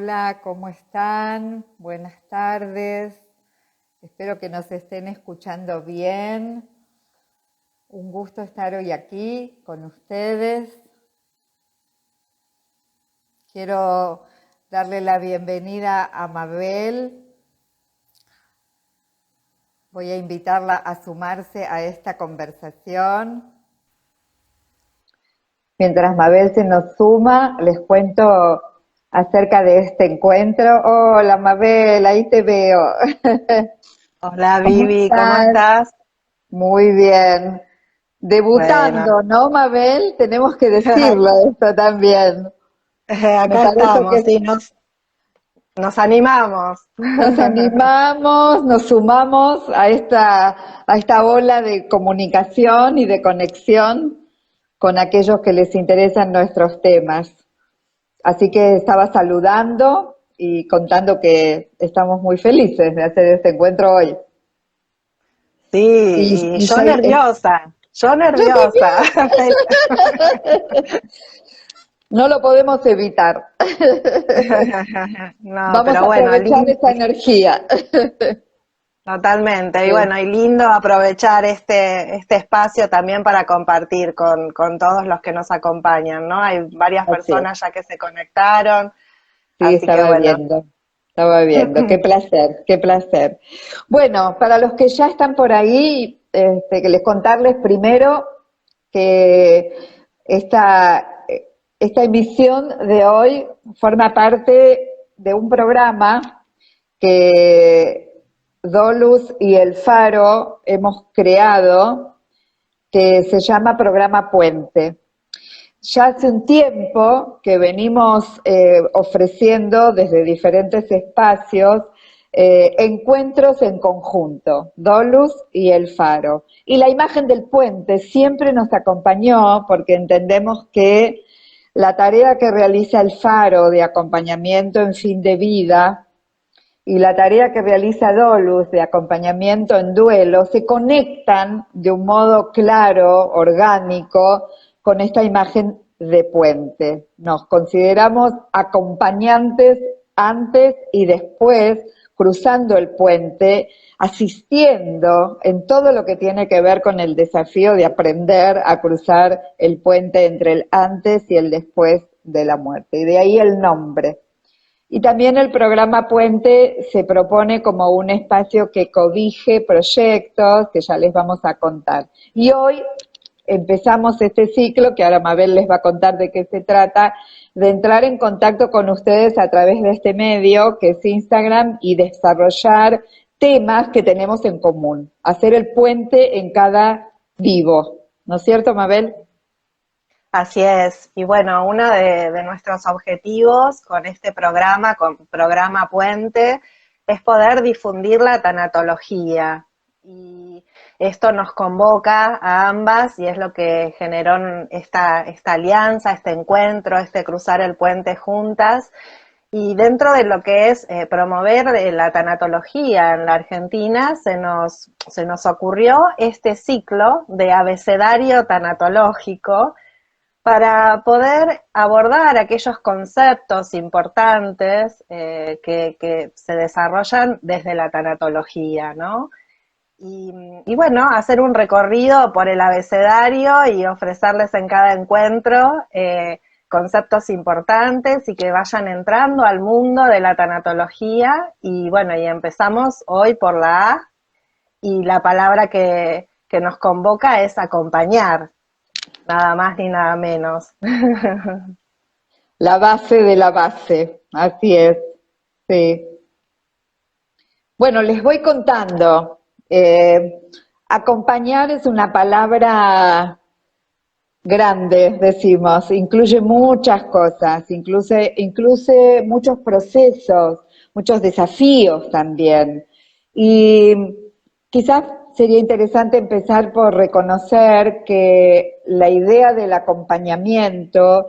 Hola, ¿cómo están? Buenas tardes. Espero que nos estén escuchando bien. Un gusto estar hoy aquí con ustedes. Quiero darle la bienvenida a Mabel. Voy a invitarla a sumarse a esta conversación. Mientras Mabel se nos suma, les cuento acerca de este encuentro. Hola Mabel, ahí te veo. Hola ¿Cómo Vivi, ¿cómo estás? estás? Muy bien. Bueno, Debutando, ¿no, Mabel? Tenemos que decirlo esto también. Me acá parece estamos, que sí, nos animamos. nos animamos, nos sumamos a esta ola de comunicación y de conexión con aquellos que les interesan nuestros temas. Así que estaba saludando y contando que estamos muy felices de hacer este encuentro hoy. Sí, Y, y y yo ya- nerviosa, yo yo nerviosa. también, no lo podemos evitar. No, Vamos pero a bueno, aprovechar esa energía. totalmente. Y Sí, bueno, y lindo aprovechar este espacio también para compartir con todos los que nos acompañan, ¿no? Hay varias así es. personas ya que se conectaron, Sí, así que estaba bueno. viendo. Estaba viendo. Qué placer, qué placer. Bueno, para los que ya están por ahí, que les contarles primero que esta emisión de hoy forma parte de un programa que Dolus y El Faro hemos creado, que se llama Programa Puente. Ya hace un tiempo que venimos ofreciendo desde diferentes espacios encuentros en conjunto, Dolus y El Faro. Y la imagen del puente siempre nos acompañó porque entendemos que la tarea que realiza El Faro de acompañamiento en fin de vida y la tarea que realiza Dolus de acompañamiento en duelo se conectan de un modo claro, orgánico, con esta imagen de puente. Nos consideramos acompañantes antes y después, cruzando el puente, asistiendo en todo lo que tiene que ver con el desafío de aprender a cruzar el puente entre el antes y el después de la muerte. Y de ahí el nombre. Y también el programa Puente se propone como un espacio que cobije proyectos que ya les vamos a contar. Y hoy empezamos este ciclo, que ahora Mabel les va a contar de qué se trata, de entrar en contacto con ustedes a través de este medio, que es Instagram, y desarrollar temas que tenemos en común. Hacer el puente en cada vivo. ¿No es cierto, Mabel? Así es. Y bueno, uno de nuestros objetivos con este programa, con Programa Puente, es poder difundir la tanatología. Y esto nos convoca a ambas y es lo que generó esta alianza, este encuentro, este cruzar el puente juntas. Y dentro de lo que es promover la tanatología en la Argentina, se nos ocurrió este ciclo de abecedario tanatológico para poder abordar aquellos conceptos importantes que se desarrollan desde la tanatología, ¿no? Y bueno, hacer un recorrido por el abecedario y ofrecerles en cada encuentro conceptos importantes y que vayan entrando al mundo de la tanatología. Y bueno, y empezamos hoy por la A, y la palabra que nos convoca es acompañar, nada más ni nada menos. La base de la base, así es, sí. Bueno, les voy contando. Acompañar es una palabra grande, decimos, incluye muchas cosas, incluye muchos procesos, muchos desafíos también. Y quizás sería interesante empezar por reconocer que la idea del acompañamiento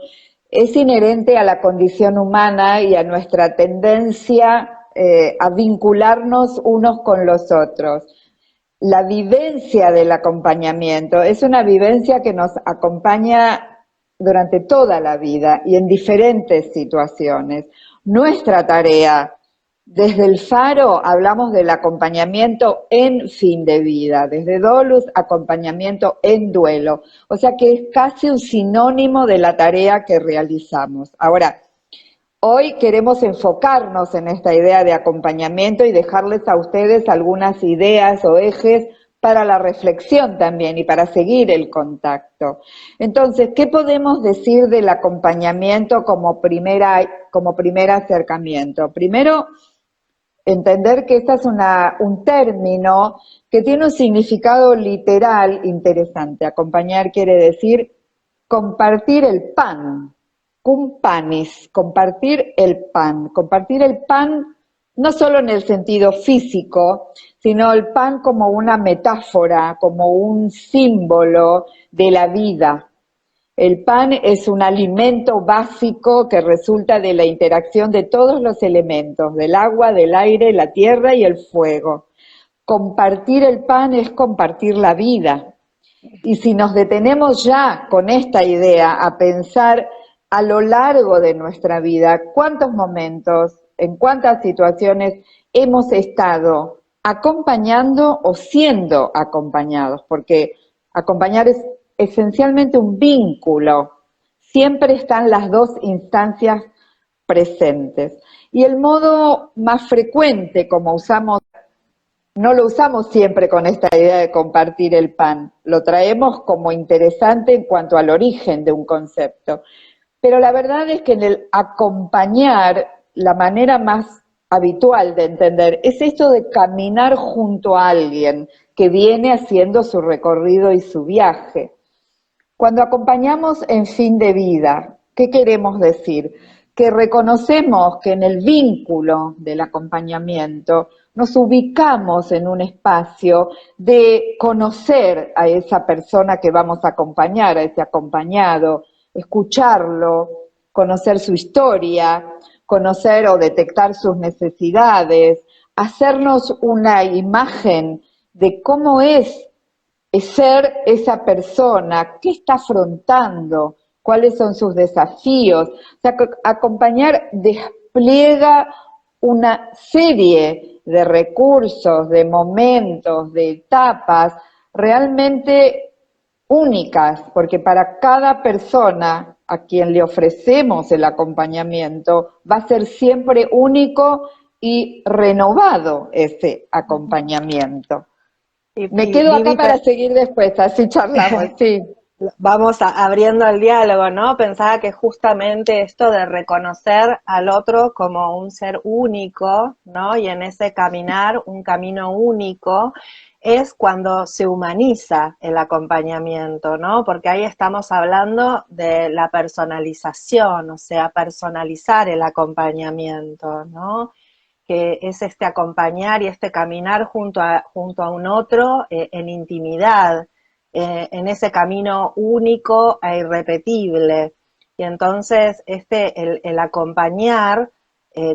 es inherente a la condición humana y a nuestra tendencia a vincularnos unos con los otros. La vivencia del acompañamiento es una vivencia que nos acompaña durante toda la vida y en diferentes situaciones. nuestra tarea. Desde el Faro hablamos del acompañamiento en fin de vida, desde Dolus, acompañamiento en duelo. O sea que es casi un sinónimo de la tarea que realizamos. Ahora, hoy queremos enfocarnos en esta idea de acompañamiento y dejarles a ustedes algunas ideas o ejes para la reflexión también y para seguir el contacto. Entonces, ¿qué podemos decir del acompañamiento como primer acercamiento? Primero, entender que este es un término que tiene un significado literal interesante. Acompañar quiere decir compartir el pan, cum panis, compartir el pan. Compartir el pan no solo en el sentido físico, sino el pan como una metáfora, como un símbolo de la vida. El pan es un alimento básico que resulta de la interacción de todos los elementos, del agua, del aire, la tierra y el fuego. Compartir el pan es compartir la vida. Y si nos detenemos ya con esta idea a pensar a lo largo de nuestra vida, cuántos momentos, en cuántas situaciones hemos estado acompañando o siendo acompañados, porque acompañar es esencialmente un vínculo, siempre están las dos instancias presentes. Y el modo más frecuente como usamos, no lo usamos siempre con esta idea de compartir el pan, lo traemos como interesante en cuanto al origen de un concepto. Pero la verdad es que en el acompañar, la manera más habitual de entender es esto de caminar junto a alguien que viene haciendo su recorrido y su viaje. Cuando acompañamos en fin de vida, ¿qué queremos decir? Que reconocemos que en el vínculo del acompañamiento nos ubicamos en un espacio de conocer a esa persona que vamos a acompañar, a ese acompañado, escucharlo, conocer su historia, conocer o detectar sus necesidades, hacernos una imagen de cómo es ser esa persona, qué está afrontando, cuáles son sus desafíos. O sea, acompañar despliega una serie de recursos, de momentos, de etapas realmente únicas, porque para cada persona a quien le ofrecemos el acompañamiento va a ser siempre único y renovado ese acompañamiento. Me quedo acá para seguir después, así charlamos, sí. Vamos abriendo el diálogo, ¿no? Pensaba que justamente esto de reconocer al otro como un ser único, ¿no? Y en ese caminar, un camino único, es cuando se humaniza el acompañamiento, ¿no? Porque ahí estamos hablando de la personalización, o sea, personalizar el acompañamiento, ¿no? Que es este acompañar y este caminar junto a un otro en intimidad, en ese camino único e irrepetible. Y entonces el acompañar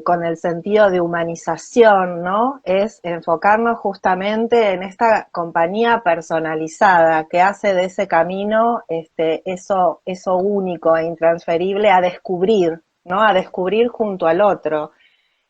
con el sentido de humanización, ¿no? Es enfocarnos justamente en esta compañía personalizada que hace de ese camino eso único e intransferible a descubrir, ¿no? A descubrir junto al otro.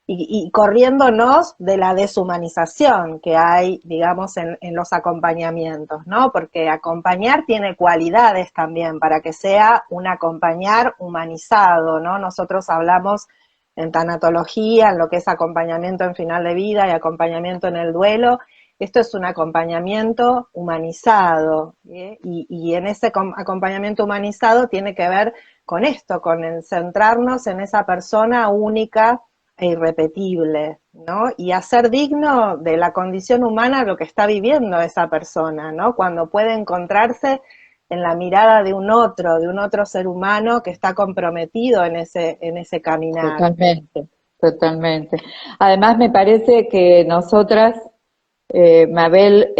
Y corriéndonos de la deshumanización que hay, digamos, en los acompañamientos, ¿no? Porque acompañar tiene cualidades también para que sea un acompañar humanizado, ¿no? Nosotros hablamos en tanatología, en lo que es acompañamiento en final de vida y acompañamiento en el duelo. Esto es un acompañamiento humanizado, ¿sí? Y en ese acompañamiento humanizado tiene que ver con esto, con el centrarnos en esa persona única e irrepetible, ¿no? Y hacer digno de la condición humana lo que está viviendo esa persona, ¿no? Cuando puede encontrarse en la mirada de un otro ser humano que está comprometido en ese caminar. Totalmente, totalmente. Además me parece que nosotras, Mabel,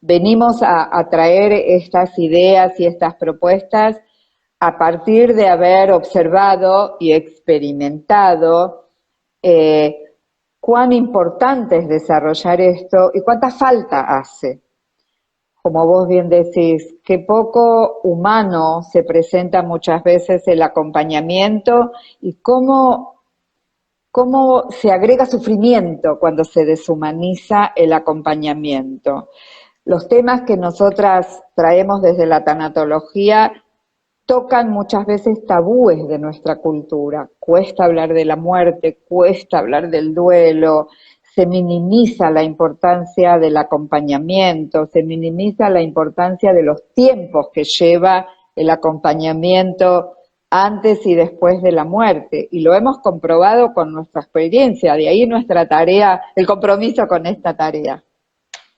venimos a traer estas ideas y estas propuestas a partir de haber observado y experimentado cuán importante es desarrollar esto y cuánta falta hace. Como vos bien decís, qué poco humano se presenta muchas veces el acompañamiento y cómo cómo se agrega sufrimiento cuando se deshumaniza el acompañamiento. Los temas que nosotras traemos desde la tanatología tocan muchas veces tabúes de nuestra cultura. Cuesta hablar de la muerte, cuesta hablar del duelo, se minimiza la importancia del acompañamiento, se minimiza la importancia de los tiempos que lleva el acompañamiento antes y después de la muerte. Y lo hemos comprobado con nuestra experiencia, de ahí nuestra tarea, el compromiso con esta tarea.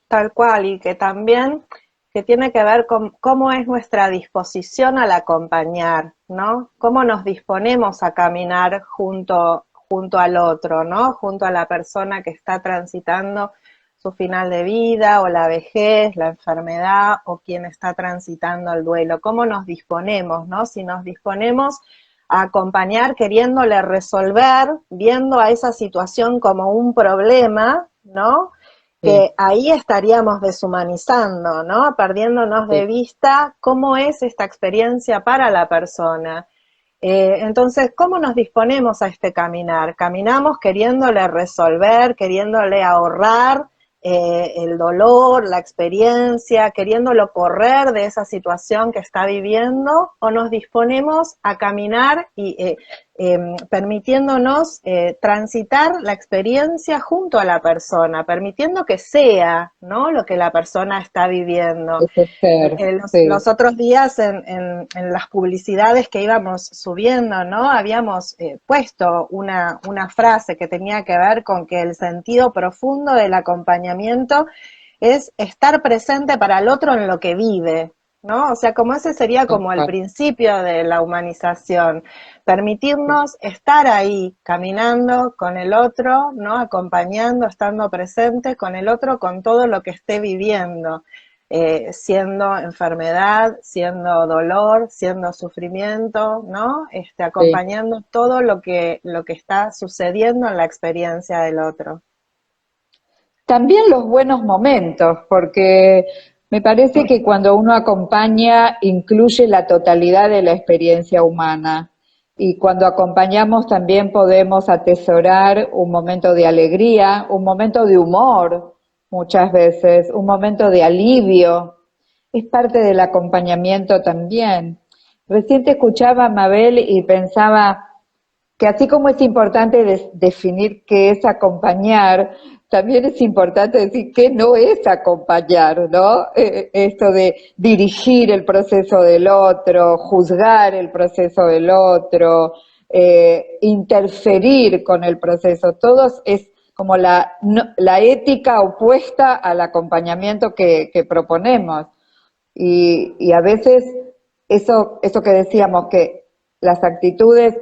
Tal cual, y que también que tiene que ver con cómo es nuestra disposición al acompañar, ¿no? Cómo nos disponemos a caminar junto al otro, ¿no? Junto a la persona que está transitando su final de vida, o la vejez, la enfermedad, o quien está transitando el duelo. ¿Cómo nos disponemos, no? Si nos disponemos a acompañar queriéndole resolver, viendo a esa situación como un problema, ¿no? Que ahí estaríamos deshumanizando, ¿no? Perdiéndonos de vista cómo es esta experiencia para la persona. Entonces, ¿cómo nos disponemos a este caminar? Caminamos queriéndole resolver, queriéndole ahorrar el dolor, la experiencia, queriéndolo correr de esa situación que está viviendo, o nos disponemos a caminar y permitiéndonos transitar la experiencia junto a la persona, permitiendo que sea, ¿no?, lo que la persona está viviendo. Los otros días en las publicidades que íbamos subiendo, ¿no?, habíamos puesto una frase que tenía que ver con que el sentido profundo del acompañamiento es estar presente para el otro en lo que vive, ¿no? O sea, como ese sería como el principio de la humanización, permitirnos estar ahí, caminando con el otro, ¿no? Acompañando, estando presente con el otro, con todo lo que esté viviendo, siendo enfermedad, siendo dolor, siendo sufrimiento, ¿no? Acompañando todo lo que está sucediendo en la experiencia del otro. También los buenos momentos, porque me parece que cuando uno acompaña incluye la totalidad de la experiencia humana, y cuando acompañamos también podemos atesorar un momento de alegría, un momento de humor muchas veces, un momento de alivio. Es parte del acompañamiento también. Recién te escuchaba, Mabel, y pensaba que así como es importante definir qué es acompañar, también es importante decir qué no es acompañar, ¿no? Esto de dirigir el proceso del otro, juzgar el proceso del otro, interferir con el proceso, todo es como la ética opuesta al acompañamiento que proponemos. Y a veces eso que decíamos, que las actitudes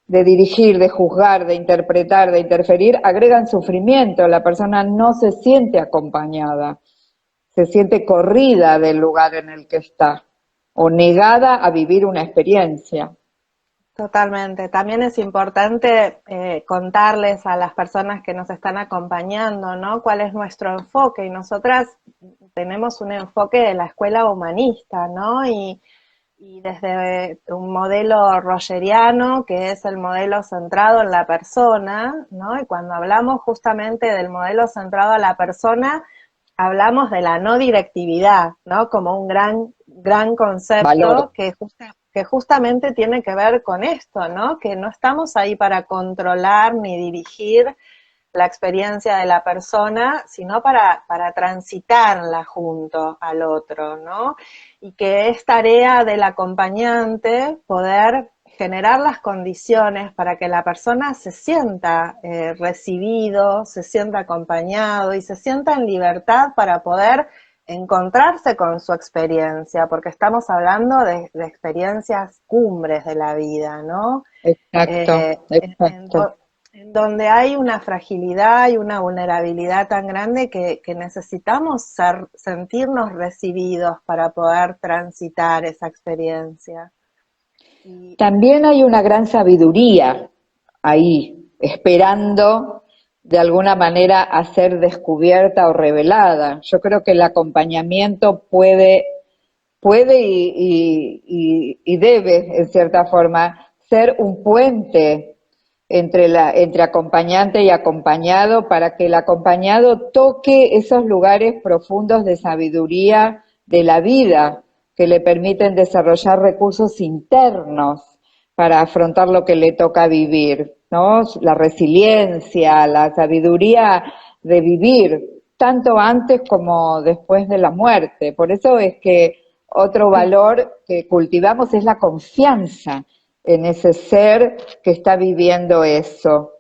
de dirigir, de juzgar, de interpretar, de interferir, agregan sufrimiento. La persona no se siente acompañada, se siente corrida del lugar en el que está, o negada a vivir una experiencia. Totalmente. También es importante contarles a las personas que nos están acompañando, ¿no?, cuál es nuestro enfoque. Y nosotras tenemos un enfoque de la escuela humanista, ¿no? Y desde un modelo rogeriano, que es el modelo centrado en la persona, ¿no? Y cuando hablamos justamente del modelo centrado a la persona, hablamos de la no directividad, ¿no? Como un gran concepto que justamente tiene que ver con esto, ¿no? Que no estamos ahí para controlar ni dirigir la experiencia de la persona, sino para transitarla junto al otro, ¿no? Y que es tarea del acompañante poder generar las condiciones para que la persona se sienta recibido, se sienta acompañado y se sienta en libertad para poder encontrarse con su experiencia, porque estamos hablando de experiencias cumbres de la vida, ¿no? Exacto. En donde hay una fragilidad y una vulnerabilidad tan grande que necesitamos sentirnos recibidos para poder transitar esa experiencia. También hay una gran sabiduría ahí, esperando de alguna manera a ser descubierta o revelada. Yo creo que el acompañamiento puede y debe, en cierta forma, ser un puente entre acompañante y acompañado, para que el acompañado toque esos lugares profundos de sabiduría de la vida que le permiten desarrollar recursos internos para afrontar lo que le toca vivir, ¿no? La resiliencia, la sabiduría de vivir, tanto antes como después de la muerte. Por eso es que otro valor que cultivamos es la confianza en ese ser que está viviendo eso.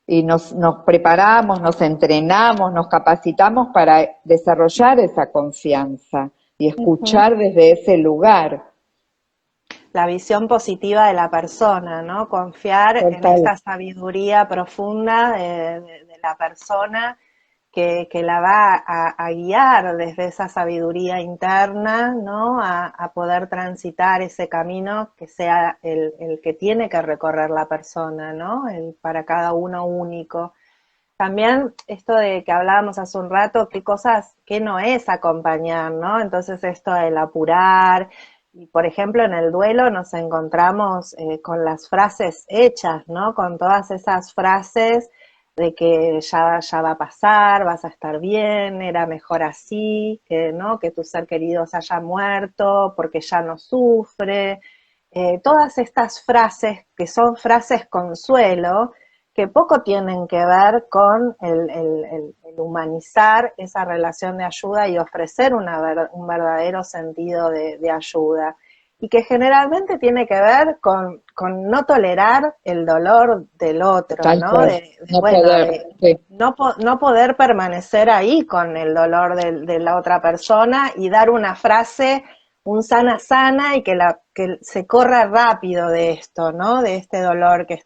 Y nos preparamos, nos entrenamos, nos capacitamos para desarrollar esa confianza y escuchar desde ese lugar. La visión positiva de la persona, ¿no? Confiar en Total. esta sabiduría profunda de la persona que la va a guiar desde esa sabiduría interna, ¿no? A poder transitar ese camino que sea el que tiene que recorrer la persona, ¿no? El para cada uno único. También esto de que hablábamos hace un rato, qué cosas, qué no es acompañar, ¿no? Entonces esto del apurar, y por ejemplo en el duelo nos encontramos con las frases hechas, ¿no? Con todas esas frases de que ya va a pasar, vas a estar bien, era mejor así, que, ¿no? Que tu ser querido se haya muerto porque ya no sufre. Todas estas frases que son frases consuelo, que poco tienen que ver con el humanizar esa relación de ayuda y ofrecer un verdadero sentido de ayuda. Y que generalmente tiene que ver con no tolerar el dolor del otro, Tal ¿no? cual, no Bueno, poder, sí. no poder permanecer ahí con el dolor de la otra persona y dar una frase, un sana sana, y que se corra rápido de esto, ¿no? De este dolor que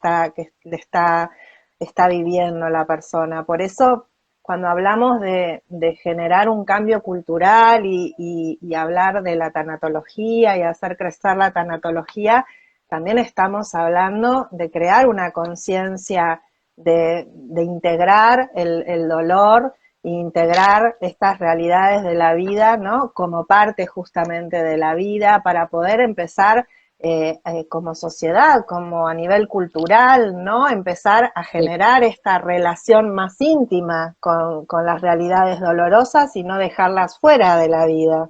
le está viviendo la persona. Por eso, cuando hablamos de generar un cambio cultural y hablar de la tanatología y hacer crecer la tanatología, también estamos hablando de crear una conciencia de integrar el dolor e integrar estas realidades de la vida, ¿no? Como parte justamente de la vida, para poder empezar como sociedad, como a nivel cultural, ¿no? Empezar a Sí. generar esta relación más íntima con las realidades dolorosas y no dejarlas fuera de la vida.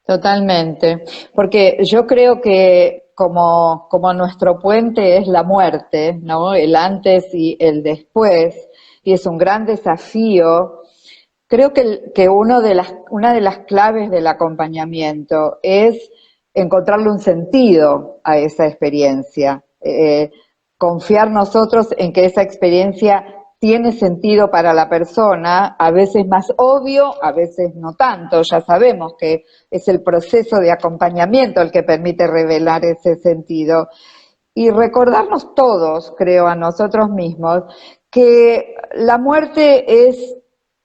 Totalmente, porque yo creo que como nuestro puente es la muerte, ¿no? El antes y el después, y es un gran desafío. Creo que una de las claves del acompañamiento es encontrarle un sentido a esa experiencia, confiar nosotros en que esa experiencia tiene sentido para la persona, a veces más obvio, a veces no tanto. Ya sabemos que es el proceso de acompañamiento el que permite revelar ese sentido. Y recordarnos todos, creo, a nosotros mismos, que la muerte es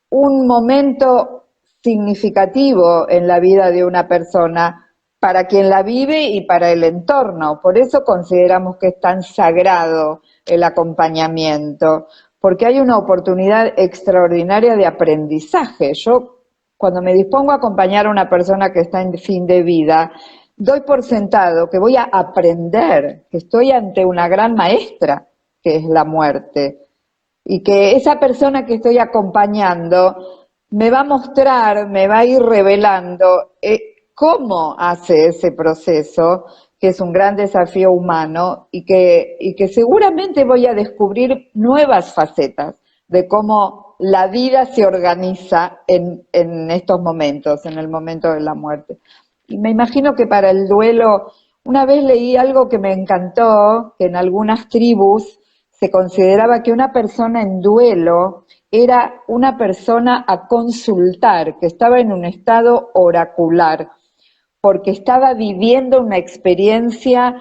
un momento significativo en la vida de una persona para quien la vive y para el entorno. Por eso consideramos que es tan sagrado el acompañamiento, porque hay una oportunidad extraordinaria de aprendizaje. Yo, cuando me dispongo a acompañar a una persona que está en fin de vida, doy por sentado que voy a aprender, que estoy ante una gran maestra, que es la muerte, y que esa persona que estoy acompañando me va a mostrar, me va a ir revelando cómo hace ese proceso, que es un gran desafío humano y que seguramente voy a descubrir nuevas facetas de cómo la vida se organiza en estos momentos, en el momento de la muerte. Y me imagino que para el duelo, una vez leí algo que me encantó, que en algunas tribus se consideraba que una persona en duelo era una persona a consultar, que estaba en un estado oracular, porque estaba viviendo una experiencia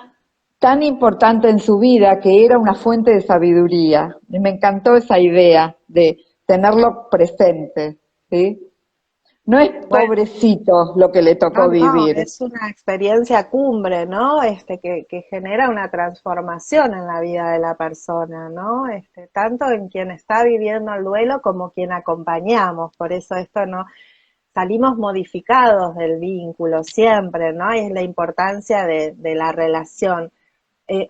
tan importante en su vida que era una fuente de sabiduría. Y me encantó esa idea de tenerlo presente, ¿sí? No es Bueno, pobrecito lo que le tocó no, vivir. es una experiencia cumbre, ¿no? Que genera una transformación en la vida de la persona, ¿no? Tanto en quien está viviendo el duelo como quien acompañamos. Por eso esto no salimos modificados del vínculo siempre, ¿no? Y es la importancia de la relación.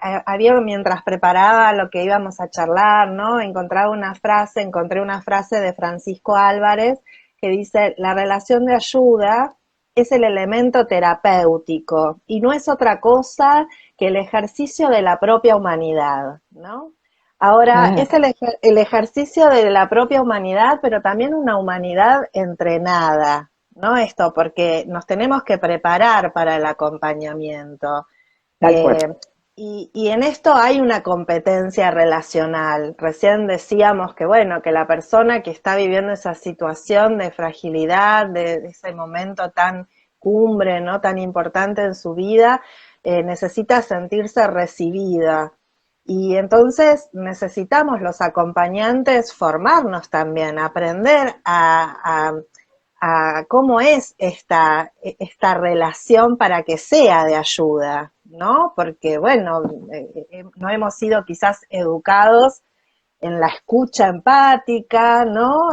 había, mientras preparaba lo que íbamos a charlar, ¿no? Encontré una frase de Francisco Álvarez que dice: la relación de ayuda es el elemento terapéutico y no es otra cosa que el ejercicio de la propia humanidad, ¿no? Ahora, es el ejercicio de la propia humanidad, pero también una humanidad entrenada, ¿no? Esto, porque nos tenemos que preparar para el acompañamiento. Tal cual. Y en esto hay una competencia relacional. Recién decíamos que, bueno, que la persona que está viviendo esa situación de fragilidad, de ese momento tan cumbre, ¿no? Tan importante en su vida, necesita sentirse recibida. Y entonces necesitamos los acompañantes formarnos también, aprender a cómo es esta relación para que sea de ayuda, ¿no? Porque, bueno, no hemos sido quizás educados en la escucha empática, ¿no?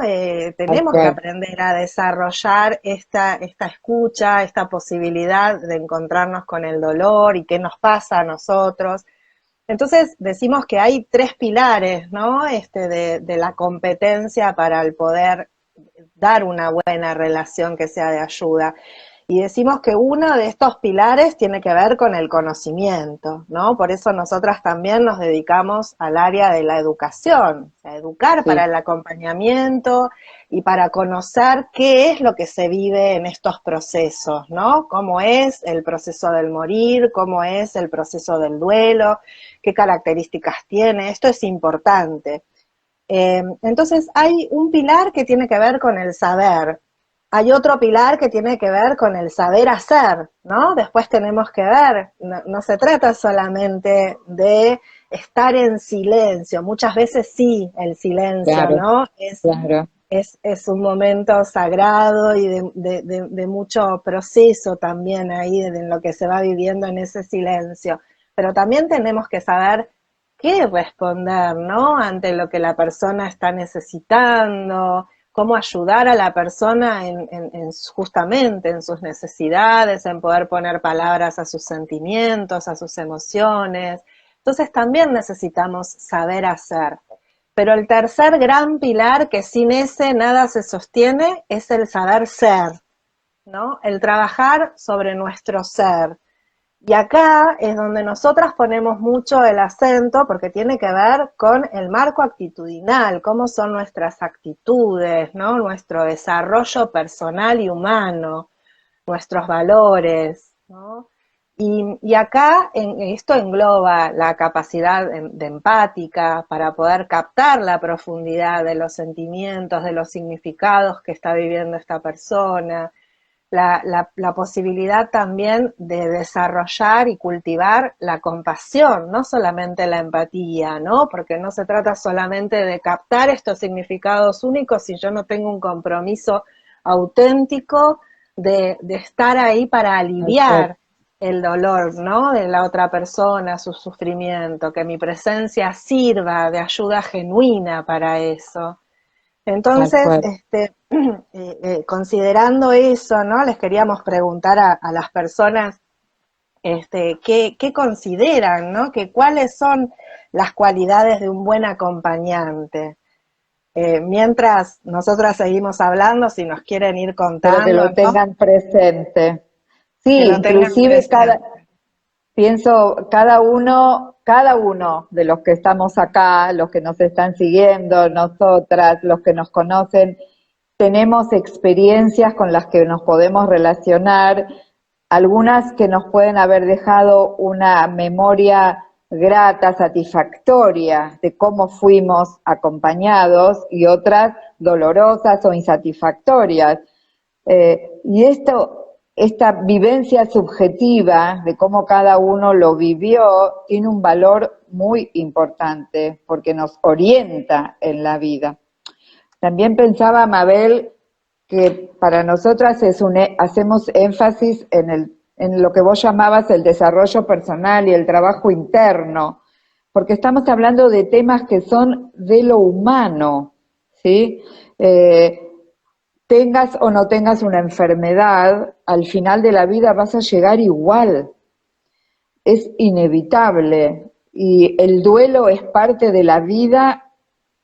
Tenemos que aprender a desarrollar esta escucha, esta posibilidad de encontrarnos con el dolor y qué nos pasa a nosotros. Entonces decimos que hay tres pilares, ¿no? De la competencia para el poder dar una buena relación que sea de ayuda. Y decimos que uno de estos pilares tiene que ver con el conocimiento, ¿no? Por eso nosotras también nos dedicamos al área de la educación, o sea, educar para el acompañamiento y para conocer qué es lo que se vive en estos procesos, ¿no? Cómo es el proceso del morir, cómo es el proceso del duelo, qué características tiene, esto es importante. Entonces hay un pilar que tiene que ver con el saber, hay otro pilar que tiene que ver con el saber hacer, ¿no? Después tenemos que ver, no se trata solamente de estar en silencio, muchas veces sí, el silencio, ¿no? Es un momento sagrado y de mucho proceso también ahí en lo que se va viviendo en ese silencio, pero también tenemos que saber qué responder, ¿no? Ante lo que la persona está necesitando, cómo ayudar a la persona justamente en sus necesidades, en poder poner palabras a sus sentimientos, a sus emociones. Entonces también necesitamos saber hacer. Pero el tercer gran pilar, que sin ese nada se sostiene, es el saber ser, ¿no? El trabajar sobre nuestro ser. Y acá es donde nosotras ponemos mucho el acento porque tiene que ver con el marco actitudinal, cómo son nuestras actitudes, ¿no? Nuestro desarrollo personal y humano, nuestros valores, ¿no? Y acá esto engloba la capacidad de empática para poder captar la profundidad de los sentimientos, de los significados que está viviendo esta persona, la posibilidad también de desarrollar y cultivar la compasión, no solamente la empatía, ¿no? Porque no se trata solamente de captar estos significados únicos si yo no tengo un compromiso auténtico de estar ahí para aliviar el dolor, ¿no? De la otra persona, su sufrimiento, que mi presencia sirva de ayuda genuina para eso. Entonces, considerando eso, ¿no? Les queríamos preguntar a las personas qué consideran, ¿no? Que cuáles son las cualidades de un buen acompañante. Mientras nosotras seguimos hablando, si nos quieren ir contando, pero que lo tengan presente. Sí, que lo inclusive pienso cada uno de los que estamos acá, los que nos están siguiendo, nosotras, los que nos conocen, tenemos experiencias con las que nos podemos relacionar, algunas que nos pueden haber dejado una memoria grata, satisfactoria de cómo fuimos acompañados y otras dolorosas o insatisfactorias. Y esta vivencia subjetiva de cómo cada uno lo vivió tiene un valor muy importante porque nos orienta en la vida. También pensaba, Mabel, que para nosotras hacemos énfasis en lo que vos llamabas el desarrollo personal y el trabajo interno, porque estamos hablando de temas que son de lo humano, ¿sí? Tengas o no tengas una enfermedad, al final de la vida vas a llegar igual. es inevitable y el duelo es parte de la vida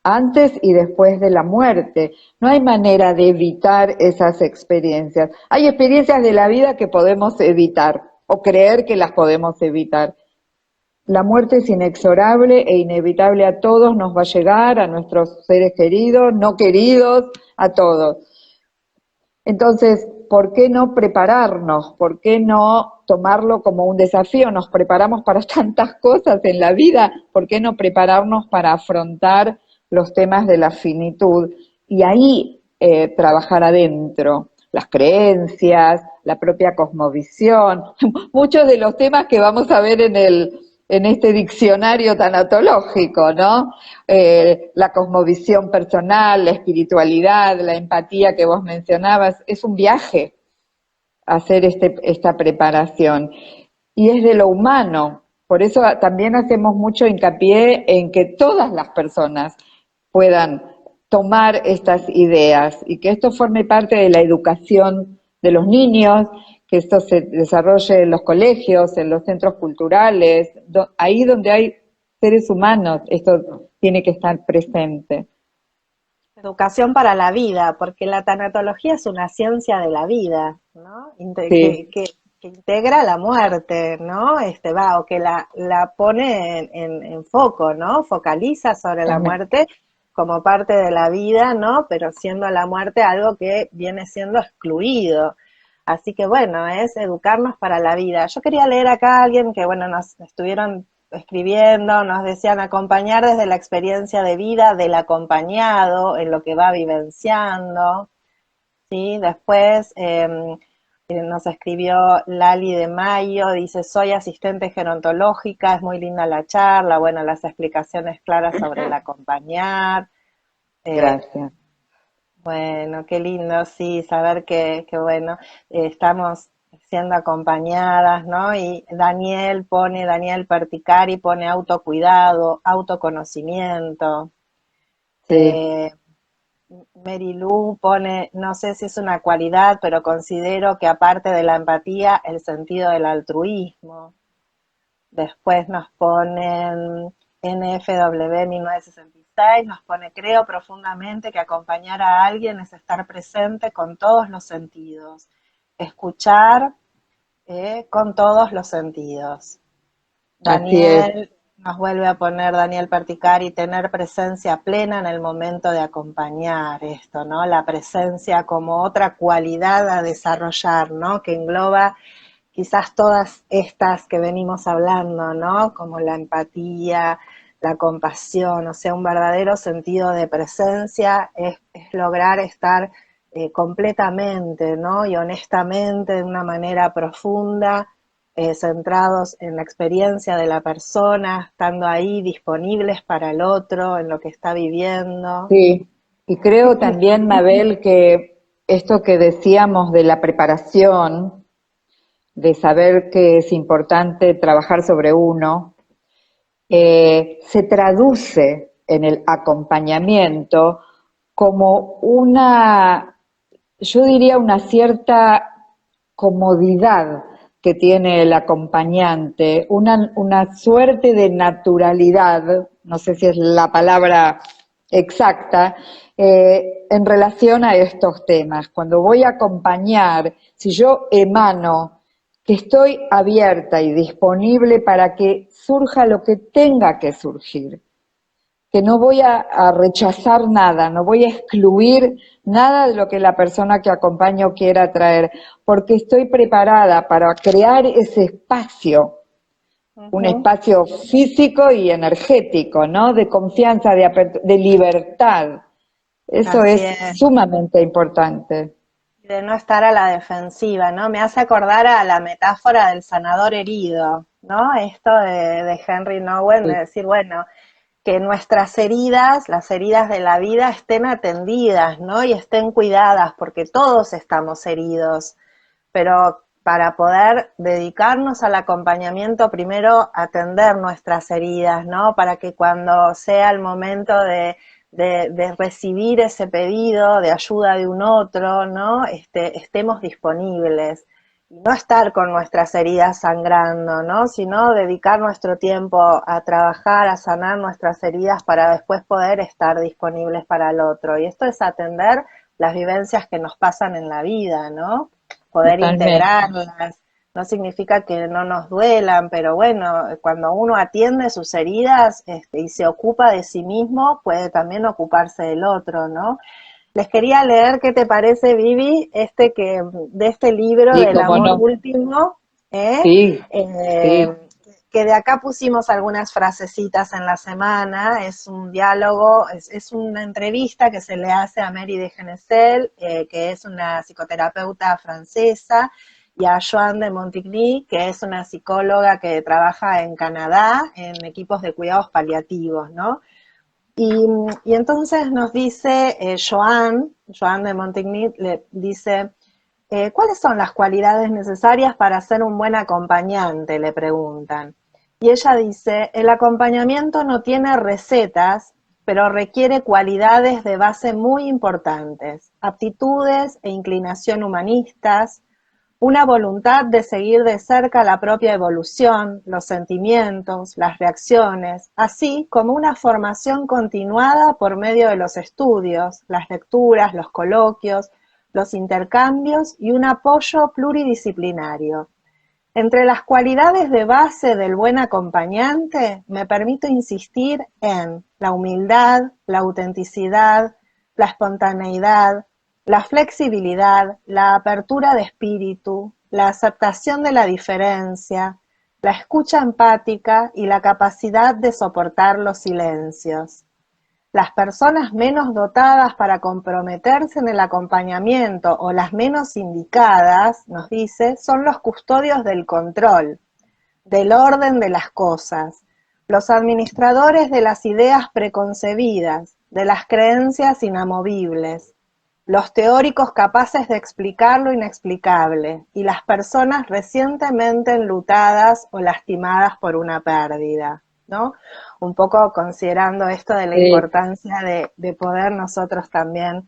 antes y después de la muerte. No hay manera de evitar esas experiencias. Hay experiencias de la vida que podemos evitar o creer que las podemos evitar. La muerte es inexorable e inevitable, a todos nos va a llegar, a nuestros seres queridos, no queridos, a todos. Entonces, ¿por qué no prepararnos? ¿Por qué no tomarlo como un desafío? Nos preparamos para tantas cosas en la vida, ¿por qué no prepararnos para afrontar los temas de la finitud? Y ahí trabajar adentro, las creencias, la propia cosmovisión, muchos de los temas que vamos a ver en este diccionario tanatológico, ¿no? La cosmovisión personal, la espiritualidad, la empatía que vos mencionabas, es un viaje hacer esta preparación. Y es de lo humano, por eso también hacemos mucho hincapié en que todas las personas puedan tomar estas ideas y que esto forme parte de la educación de los niños, que esto se desarrolle en los colegios, en los centros culturales, ahí donde hay seres humanos, esto tiene que estar presente. Educación para la vida, porque la tanatología es una ciencia de la vida, ¿no? Sí, Que integra la muerte, ¿no? O que la pone en foco, ¿no? Focaliza sobre la muerte como parte de la vida, ¿no? Pero siendo la muerte algo que viene siendo excluido. Así que bueno, es educarnos para la vida. Yo quería leer acá a alguien que, bueno, nos estuvieron escribiendo, nos decían acompañar desde la experiencia de vida del acompañado en lo que va vivenciando, ¿sí? Después nos escribió Lali de Mayo, dice, soy asistente gerontológica, es muy linda la charla, bueno, las explicaciones claras sobre el acompañar. gracias. Bueno, qué lindo, sí, saber que bueno, estamos siendo acompañadas, ¿no? Y Daniel Perticari pone autocuidado, autoconocimiento. Sí, Eh, Mary Lou pone, no sé si es una cualidad, pero considero que aparte de la empatía, el sentido del altruismo. Después nos ponen NFW 1966, nos pone, creo profundamente que acompañar a alguien es estar presente con todos los sentidos, escuchar con todos los sentidos. así es. Daniel nos vuelve a poner, Daniel Perticari, tener presencia plena en el momento de acompañar esto, ¿no? La presencia como otra cualidad a desarrollar, ¿no? Que engloba quizás todas estas que venimos hablando, ¿no? Como la empatía, la compasión, o sea, un verdadero sentido de presencia es lograr estar completamente, ¿no? Y honestamente, de una manera profunda, centrados en la experiencia de la persona, estando ahí disponibles para el otro, en lo que está viviendo. Sí, y creo también, Mabel, que esto que decíamos de la preparación, de saber que es importante trabajar sobre uno, se traduce en el acompañamiento como una, yo diría una cierta comodidad que tiene el acompañante, una suerte de naturalidad, no sé si es la palabra exacta, en relación a estos temas. Cuando voy a acompañar, si yo emano que estoy abierta y disponible para que surja lo que tenga que surgir, que no voy a rechazar nada, no voy a excluir nada de lo que la persona que acompaño quiera traer, porque estoy preparada para crear ese espacio, un Ujú. espacio físico y energético, ¿no? De confianza, de libertad. Eso Así es es. sumamente importante. De no estar a la defensiva, ¿no? Me hace acordar a la metáfora del sanador herido, ¿no? Esto de Henry Nowen, de Sí, decir, bueno, que nuestras heridas, las heridas de la vida, estén atendidas, ¿no? Y estén cuidadas, porque todos estamos heridos, pero para poder dedicarnos al acompañamiento, primero atender nuestras heridas, ¿no? Para que cuando sea el momento de recibir ese pedido de ayuda de un otro, ¿no? Estemos disponibles. y no estar con nuestras heridas sangrando, ¿no? Sino dedicar nuestro tiempo a trabajar, a sanar nuestras heridas para después poder estar disponibles para el otro. Y esto es atender las vivencias que nos pasan en la vida, ¿no? Poder Totalmente. integrarlas. No significa que no nos duelan, pero bueno, cuando uno atiende sus heridas, y se ocupa de sí mismo, puede también ocuparse del otro, ¿no? Les quería leer qué te parece, Vivi, de este libro Sí, del cómo amor no. último, ¿eh? Sí, Eh, sí. que de acá pusimos algunas frasecitas en la semana, es un diálogo, es una entrevista que se le hace a Mary de Genesel, que es una psicoterapeuta francesa, y a Joan de Montigny, que es una psicóloga que trabaja en Canadá en equipos de cuidados paliativos, ¿no? Y entonces nos dice Joan de Montigny, le dice, ¿cuáles son las cualidades necesarias para ser un buen acompañante? Le preguntan. Y ella dice, el acompañamiento no tiene recetas, pero requiere cualidades de base muy importantes, aptitudes e inclinación humanistas, una voluntad de seguir de cerca la propia evolución, los sentimientos, las reacciones, así como una formación continuada por medio de los estudios, las lecturas, los coloquios, los intercambios y un apoyo pluridisciplinario. Entre las cualidades de base del buen acompañante, me permito insistir en la humildad, la autenticidad, la espontaneidad, la flexibilidad, la apertura de espíritu, la aceptación de la diferencia, la escucha empática y la capacidad de soportar los silencios. Las personas menos dotadas para comprometerse en el acompañamiento o las menos indicadas, nos dice, son los custodios del control, del orden de las cosas, los administradores de las ideas preconcebidas, de las creencias inamovibles, los teóricos capaces de explicar lo inexplicable y las personas recientemente enlutadas o lastimadas por una pérdida, ¿no? Un poco considerando esto de la Sí. importancia de poder nosotros también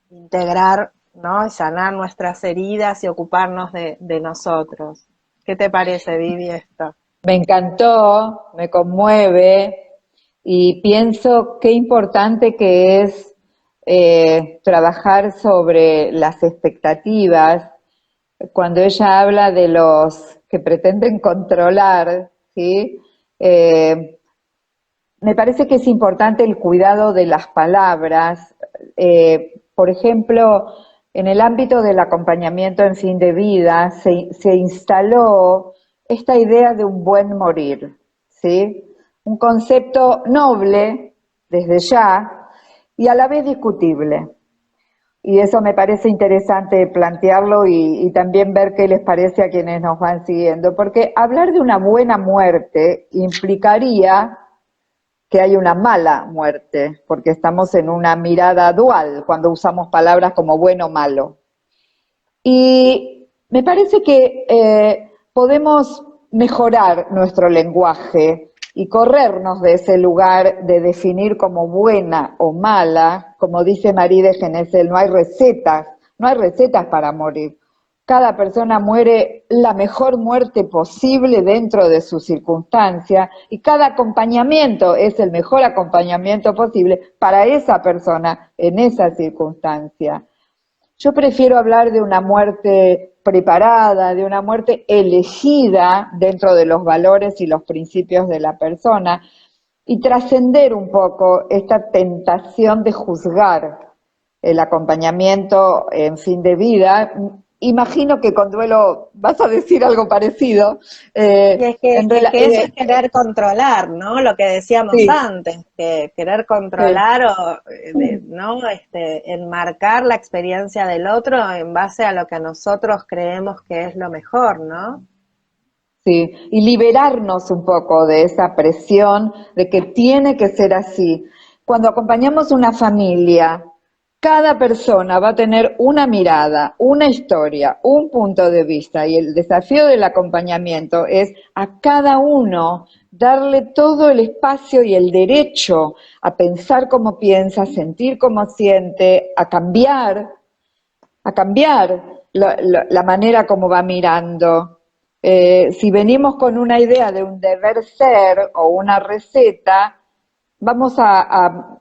integrar, ¿no? Y sanar nuestras heridas y ocuparnos de nosotros. ¿Qué te parece, Vivi, esto? Me encantó, me conmueve y pienso qué importante que es trabajar sobre las expectativas cuando ella habla de los que pretenden controlar, ¿sí? Eh, Me parece que es importante el cuidado de las palabras. Por ejemplo, en el ámbito del acompañamiento en fin de vida se instaló esta idea de un buen morir, ¿sí? Un concepto noble desde ya y a la vez discutible. Y eso me parece interesante plantearlo y también ver qué les parece a quienes nos van siguiendo, porque hablar de una buena muerte implicaría que hay una mala muerte, porque estamos en una mirada dual cuando usamos palabras como bueno o malo. Y me parece que podemos mejorar nuestro lenguaje y corrernos de ese lugar de definir como buena o mala, como dice Marie de Genesel, no hay recetas, no hay recetas para morir. Cada persona muere la mejor muerte posible dentro de su circunstancia y cada acompañamiento es el mejor acompañamiento posible para esa persona en esa circunstancia. Yo prefiero hablar de una muerte preparada, de una muerte elegida dentro de los valores y los principios de la persona y trascender un poco esta tentación de juzgar el acompañamiento en fin de vida. Imagino que con duelo vas a decir algo parecido. Y es que eso es querer controlar, ¿no? Lo que decíamos Sí, antes, que querer sí. controlar ¿no? Enmarcar la experiencia del otro en base a lo que nosotros creemos que es lo mejor, ¿no? Sí, y liberarnos un poco de esa presión de que tiene que ser así. Cuando acompañamos una familia, cada persona va a tener una mirada, una historia, un punto de vista y el desafío del acompañamiento es a cada uno darle todo el espacio y el derecho a pensar como piensa, sentir como siente, a cambiar, la manera como va mirando. Si venimos con una idea de un deber ser o una receta, vamos a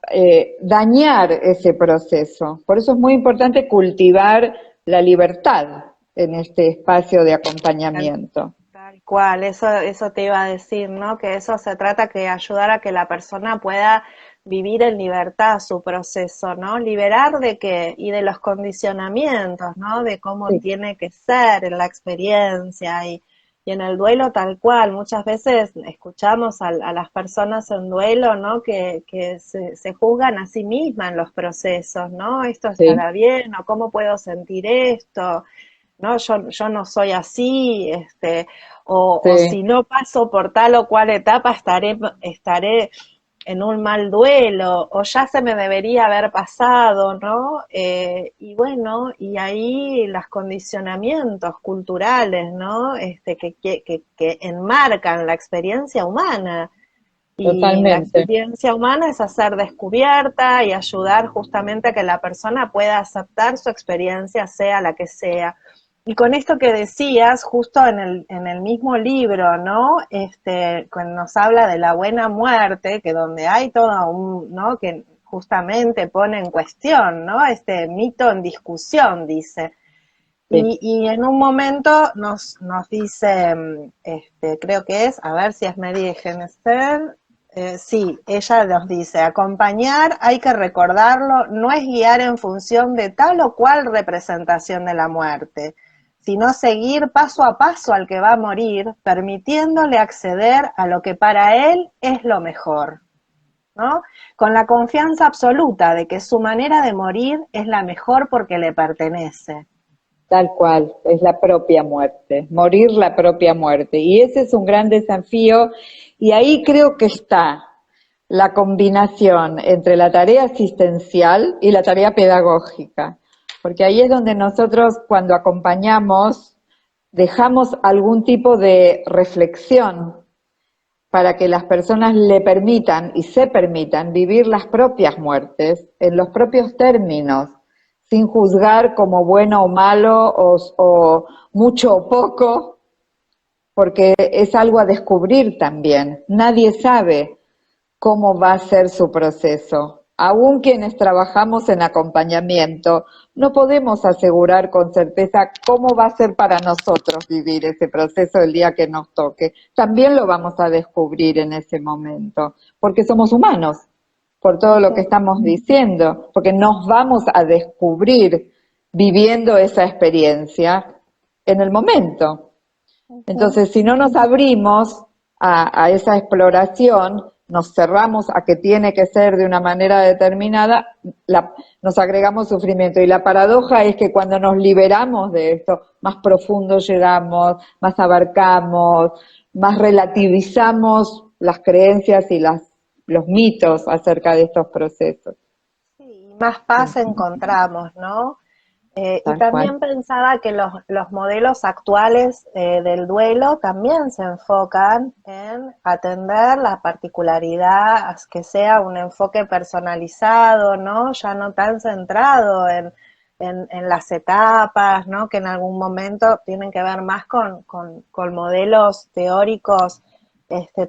dañar ese proceso. Por eso es muy importante cultivar la libertad en este espacio de acompañamiento. Tal cual, eso te iba a decir, ¿no? Que eso se trata que ayudar a que la persona pueda vivir en libertad su proceso, ¿no? Liberar de que, y de los condicionamientos, ¿no? De cómo Sí, tiene que ser en la experiencia y en el duelo tal cual. Muchas veces escuchamos a las personas en duelo, ¿no? Que se juzgan a sí mismas en los procesos, ¿no? Esto sí, estará bien, o cómo puedo sentir esto, ¿no? Yo no soy así, o sí, si no paso por tal o cual etapa estaré en un mal duelo, o ya se me debería haber pasado, ¿no? Y bueno, y ahí los condicionamientos culturales, ¿no? Que enmarcan la experiencia humana. Y la totalmente. experiencia humana es hacer descubierta y ayudar justamente a que la persona pueda aceptar su experiencia, sea la que sea. Y con esto que decías, justo en el mismo libro, ¿no? Cuando nos habla de la buena muerte, que donde hay todo un, ¿no? Que justamente pone en cuestión, ¿no? Este mito en discusión, dice. Sí. Y en un momento nos dice, creo que es, a ver si es Mary Genester, sí, ella nos dice, acompañar hay que recordarlo, no es guiar en función de tal o cual representación de la muerte, sino seguir paso a paso al que va a morir, permitiéndole acceder a lo que para él es lo mejor, ¿no? Con la confianza absoluta de que su manera de morir es la mejor porque le pertenece. Tal cual, es la propia muerte, morir la propia muerte. Y ese es un gran desafío y ahí creo que está la combinación entre la tarea asistencial y la tarea pedagógica, porque ahí es donde nosotros cuando acompañamos dejamos algún tipo de reflexión para que las personas le permitan y se permitan vivir las propias muertes en los propios términos, sin juzgar como bueno o malo o mucho o poco, porque es algo a descubrir también. Nadie sabe cómo va a ser su proceso. Aún quienes trabajamos en acompañamiento, no podemos asegurar con certeza cómo va a ser para nosotros vivir ese proceso el día que nos toque. También lo vamos a descubrir en ese momento, porque somos humanos, por todo lo que estamos diciendo, porque nos vamos a descubrir viviendo esa experiencia en el momento. Entonces, si no nos abrimos a esa exploración, nos cerramos a que tiene que ser de una manera determinada, nos agregamos sufrimiento. Y la paradoja es que cuando nos liberamos de esto, más profundo llegamos, más abarcamos, más relativizamos las creencias y los mitos acerca de estos procesos. Sí, y más paz encontramos, ¿no? Y Tal cual. también pensaba que los modelos actuales del duelo también se enfocan en atender la particularidad, que sea un enfoque personalizado, ¿no? Ya no tan centrado en las etapas, ¿no? Que en algún momento tienen que ver más con modelos teóricos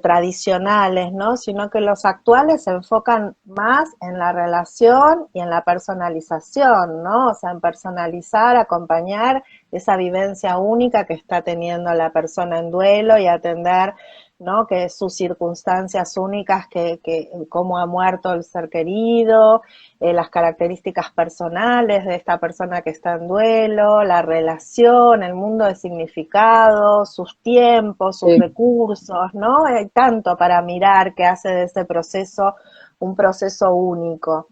tradicionales, ¿no? Sino que los actuales se enfocan más en la relación y en la personalización, ¿no? O sea, en personalizar, acompañar esa vivencia única que está teniendo la persona en duelo y atender, ¿no? Que sus circunstancias únicas, cómo ha muerto el ser querido, las características personales de esta persona que está en duelo, la relación, el mundo de significado, sus tiempos, sus Sí. recursos, ¿no? Hay tanto para mirar que hace de ese proceso un proceso único.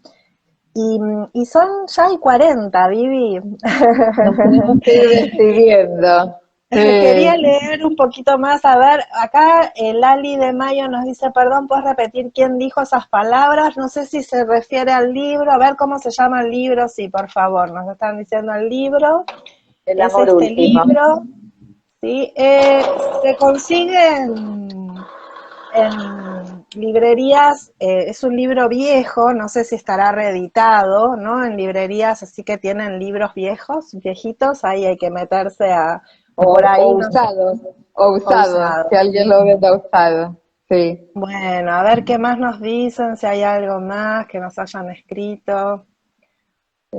Y son ya hay 40, Vivi. Nos tenemos que ir despidiendo. Quería Sí. leer un poquito más, a ver, acá Lali de Mayo nos dice, perdón, ¿puedes repetir quién dijo esas palabras? No sé si se refiere al libro, a ver cómo se llama el libro, sí, por favor, nos están diciendo el libro, El es amor este último. libro, ¿sí? Se consigue en librerías, es un libro viejo, no sé si estará reeditado, ¿no? En librerías, así que tienen libros viejos, viejitos, ahí hay que meterse a, o por ahí, O no sé, usados, o o usados, usado. si alguien lo venda usado, sí. Bueno, a ver qué más nos dicen, si hay algo más que nos hayan escrito.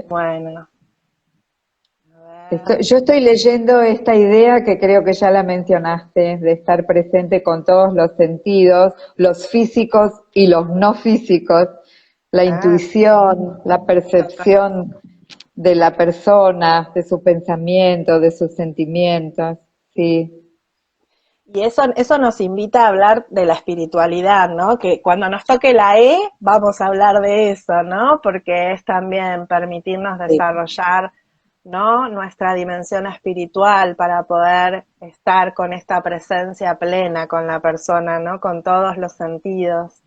Bueno, a ver. Yo estoy leyendo esta idea que creo que ya la mencionaste, de estar presente con todos los sentidos, los físicos y los no físicos, la Ah, intuición, la total. percepción de la persona, de su pensamiento, de sus sentimientos, sí. Y eso nos invita a hablar de la espiritualidad, ¿no? Que cuando nos toque la E, vamos a hablar de eso, ¿no? Porque es también permitirnos Sí. desarrollar, ¿no? Nuestra dimensión espiritual para poder estar con esta presencia plena con la persona, ¿no? Con todos los sentidos.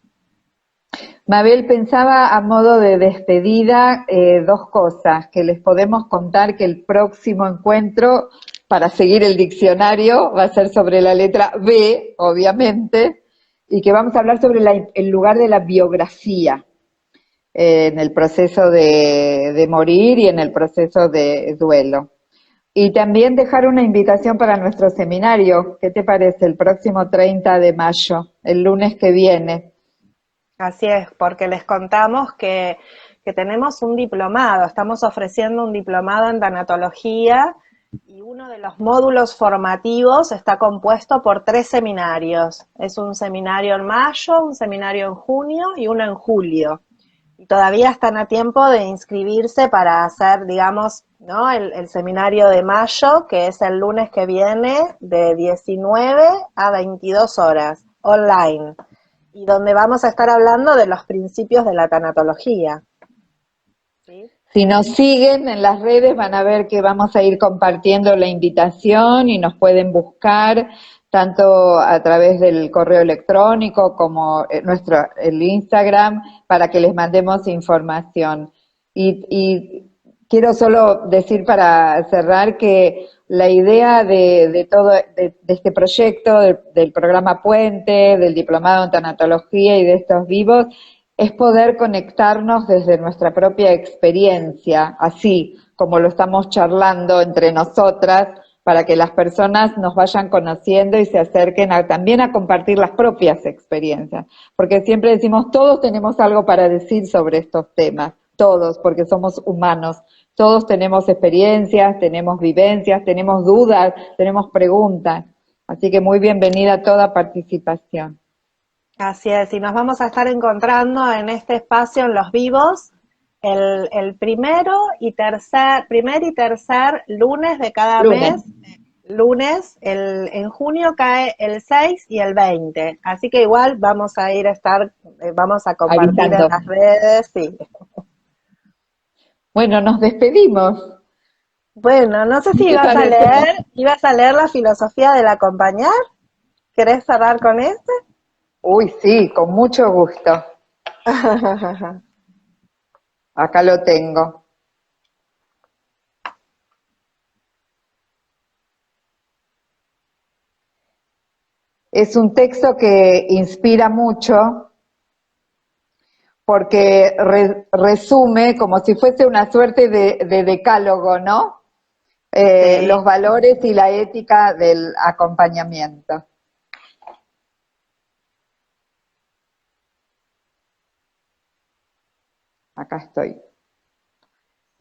Mabel, pensaba a modo de despedida dos cosas, que les podemos contar que el próximo encuentro para seguir el diccionario va a ser sobre la letra B, obviamente, y que vamos a hablar sobre el lugar de la biografía en el proceso de morir y en el proceso de duelo. Y también dejar una invitación para nuestro seminario, ¿qué te parece? El próximo 30 de mayo, el lunes que viene. Así es, porque les contamos que tenemos un diplomado, estamos ofreciendo un diplomado en tanatología y uno de los módulos formativos está compuesto por 3 seminarios. Es un seminario en mayo, un seminario en junio y uno en julio. Y todavía están a tiempo de inscribirse para hacer, digamos, ¿no? El seminario de mayo, que es el lunes que viene, de 19 a 22 horas, online, y donde vamos a estar hablando de los principios de la tanatología. ¿Sí? Si nos siguen en las redes van a ver que vamos a ir compartiendo la invitación y nos pueden buscar tanto a través del correo electrónico como el Instagram para que les mandemos información. Y quiero solo decir para cerrar que la idea de todo de este proyecto, del programa Puente, del diplomado en tanatología y de estos vivos, es poder conectarnos desde nuestra propia experiencia, así como lo estamos charlando entre nosotras, para que las personas nos vayan conociendo y se acerquen también a compartir las propias experiencias. Porque siempre decimos, todos tenemos algo para decir sobre estos temas, todos, porque somos humanos. Todos tenemos experiencias, tenemos vivencias, tenemos dudas, tenemos preguntas. Así que muy bienvenida toda participación. Así es, y nos vamos a estar encontrando en este espacio en los vivos el primer y tercer lunes de cada Lunes. mes. Lunes, en junio cae el 6 y el 20, así que igual vamos a vamos a compartir en Avisando. las redes, sí. Bueno, nos despedimos. Bueno, no sé si ¿Qué te parece? ibas a leer la filosofía del acompañar, ¿querés cerrar con este? Uy, sí, con mucho gusto. Acá lo tengo. Es un texto que inspira mucho porque resume como si fuese una suerte de decálogo, ¿no? Sí. Los valores y la ética del acompañamiento. Acá estoy.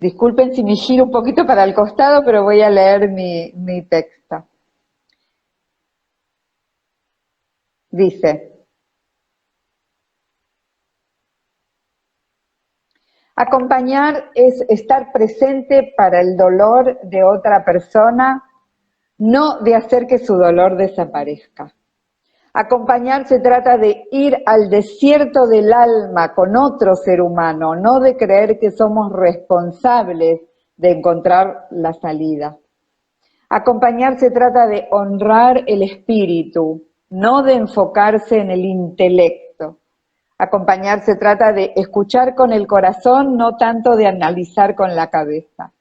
Disculpen si me giro un poquito para el costado, pero voy a leer mi texto. Dice: acompañar es estar presente para el dolor de otra persona, no de hacer que su dolor desaparezca. Acompañar se trata de ir al desierto del alma con otro ser humano, no de creer que somos responsables de encontrar la salida. Acompañar se trata de honrar el espíritu, no de enfocarse en el intelecto. Acompañar se trata de escuchar con el corazón, no tanto de analizar con la cabeza.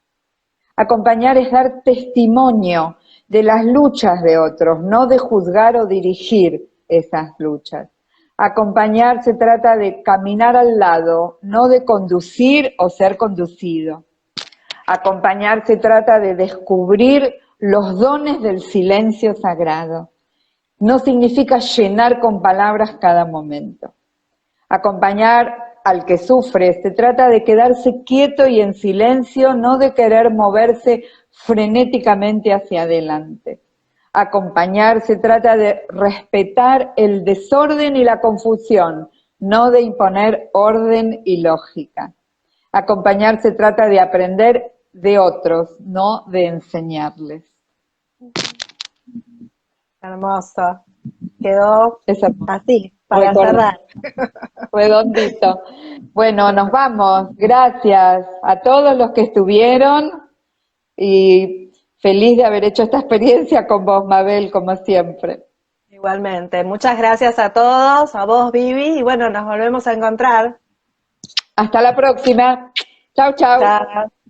Acompañar es dar testimonio de las luchas de otros, no de juzgar o dirigir esas luchas. Acompañar se trata de caminar al lado, no de conducir o ser conducido. Acompañar se trata de descubrir los dones del silencio sagrado. No significa llenar con palabras cada momento. Acompañar al que sufre se trata de quedarse quieto y en silencio, no de querer moverse frenéticamente hacia adelante. Acompañar se trata de respetar el desorden y la confusión, no de imponer orden y lógica. Acompañar se trata de aprender de otros, no de enseñarles. Hermoso. Quedó Esa, así, para cerrar. redondito. Bueno, nos vamos. Gracias a todos los que estuvieron y feliz de haber hecho esta experiencia con vos, Mabel, como siempre. Igualmente. Muchas gracias a todos, a vos, Vivi, y bueno, nos volvemos a encontrar. Hasta la próxima. Chau, chau. Chao.